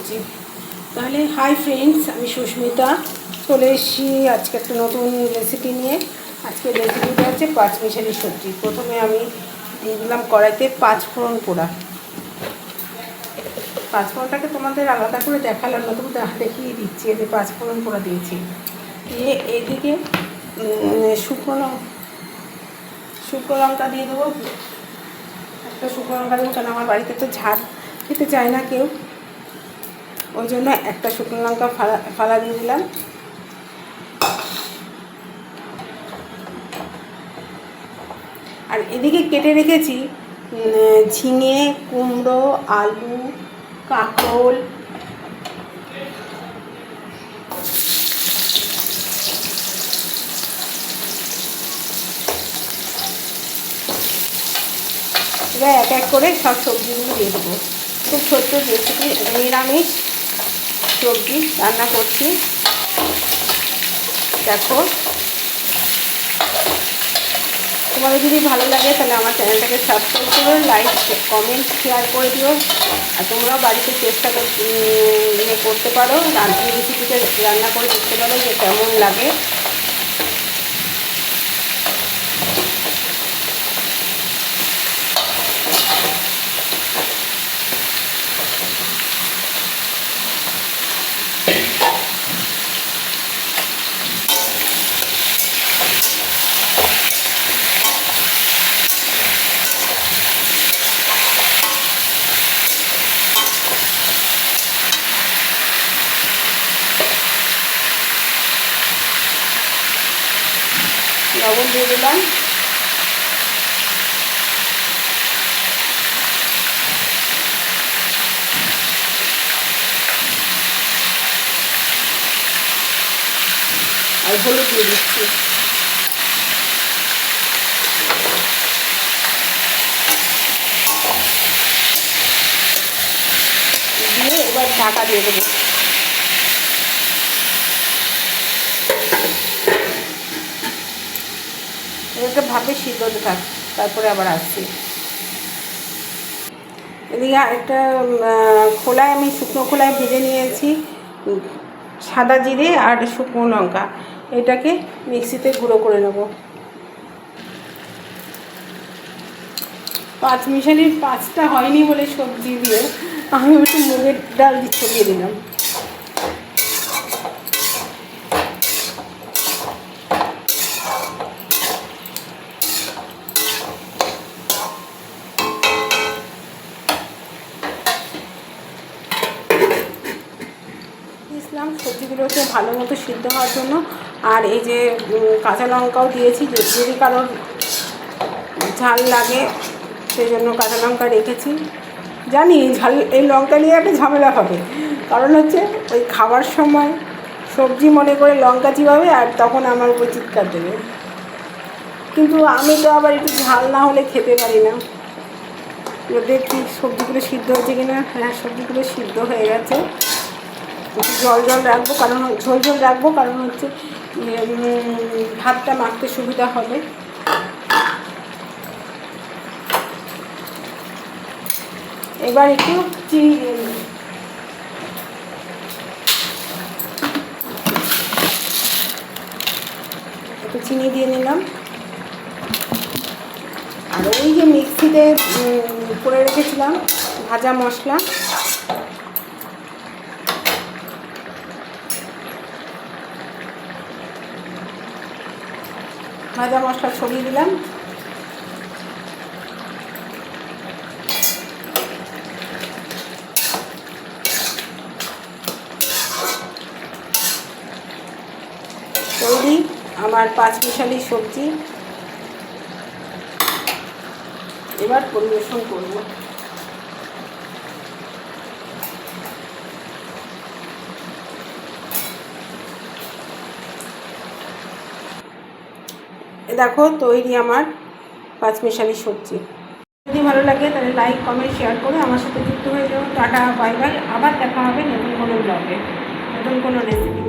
সবজি। তাহলে hi friends, আমি সুস্মিতা চলে এসেছি আজকে একটা নতুন রেসিপি নিয়ে। আজকে রেসিপিটা হচ্ছে পাঁচমিশালি সবজি। প্রথমে আমি দিয়ে দিলাম কড়াইতে পাঁচফোড়ন পোড়া। পাঁচফোড়নটাকে তোমাদের আলাদা করে দেখালাম না, তবু দেখিয়ে দিচ্ছি। এতে পাঁচফোড়ন পোড়া দিয়েছি, দিয়ে এইদিকে শুকনো লঙ্কা দিয়ে দেবো। একটা শুকনো লঙ্কা দেবো, কারণ আমার বাড়িতে তো ঝাল খেতে চায় না কেউ, ওই জন্য একটা শুকনো লঙ্কা ফালা দিয়ে দিলাম। আর এদিকে কেটে রেখেছি ঝিঙে, কুমড়ো, আলু, কাঁকরোল, এবার এক এক করে সব সবজিগুলো দিয়ে দেবো। খুব ছোট্ট রেসিপি, নিরামিষ সবজি রান্না করছি, দেখো। তোমাদের যদি ভালো লাগে তাহলে আমার চ্যানেলটাকে সাবস্ক্রাইব করো, লাইক কমেন্ট শেয়ার করে দিও। আর তোমরাও বাড়িতে চেষ্টা করতে পারো, এই রেসিপিটা রান্না করে দেখতে পারো যে কেমন লাগে। লবণ দিয়ে দিলাম, আর হলুদ দিয়ে দিচ্ছি। দিয়ে এবার ঢাকা দিয়ে দেবো। এটাকে ভাপে সিদ্ধ হতে থাক, তারপরে আবার আসছি। এদিকে একটা খোলায় আমি শুকনো খোলায় ভেজে নিয়েছি সাদা জিরে আর শুকনো লঙ্কা। এটাকে মিক্সিতে গুঁড়ো করে নেব। পাঁচমিশালির পাঁচটা হয়নি বলে সবজি দিয়ে আমি একটু মুগের ডাল ছড়িয়ে দিলাম। সবজিগুলোকে ভালো মতো সিদ্ধ হওয়ার জন্য। আর এই যে কাঁচা লঙ্কাও দিয়েছি, যদি কারোর ঝাল লাগে সেই জন্য কাঁচা লঙ্কা রেখেছি। জানি ঝাল, এই লঙ্কা নিয়ে একটা ঝামেলা হবে, কারণ হচ্ছে ওই খাওয়ার সময় সবজি মনে করে লঙ্কা চিবাবে আর তখন আমার উপর চিৎকার দেবে। কিন্তু আমি তো আবার একটু ঝাল না হলে খেতে পারি না। দেখছি সবজিগুলো সিদ্ধ হয়েছে কিনা। হ্যাঁ, সবজিগুলো সিদ্ধ হয়ে গেছে। জল রাখবো, কারণ ঝোল রাখবো, কারণ হচ্ছে ভাতটা মাখতে সুবিধা হবে। এবার একটু চিনি দিয়ে দিই। একটু চিনি দিয়ে নিলাম। আর ওই যে মিক্সিতে করে রেখেছিলাম ভাজা মশলা, ছড়িয়ে দিলাম। তৈরি আমার পাঁচমিশালি সবজি। এবার পরিবেশন করব। দেখো তৈরি আমার পাঁচমিশালি সবজি। যদি ভালো লাগে তাহলে লাইক কমেন্ট শেয়ার করে আমার সাথে যুক্ত হয়ে যাও। Tata, bye bye. আবার দেখা হবে নতুন কোনো ব্লগে, নতুন কোনো রেসিপি।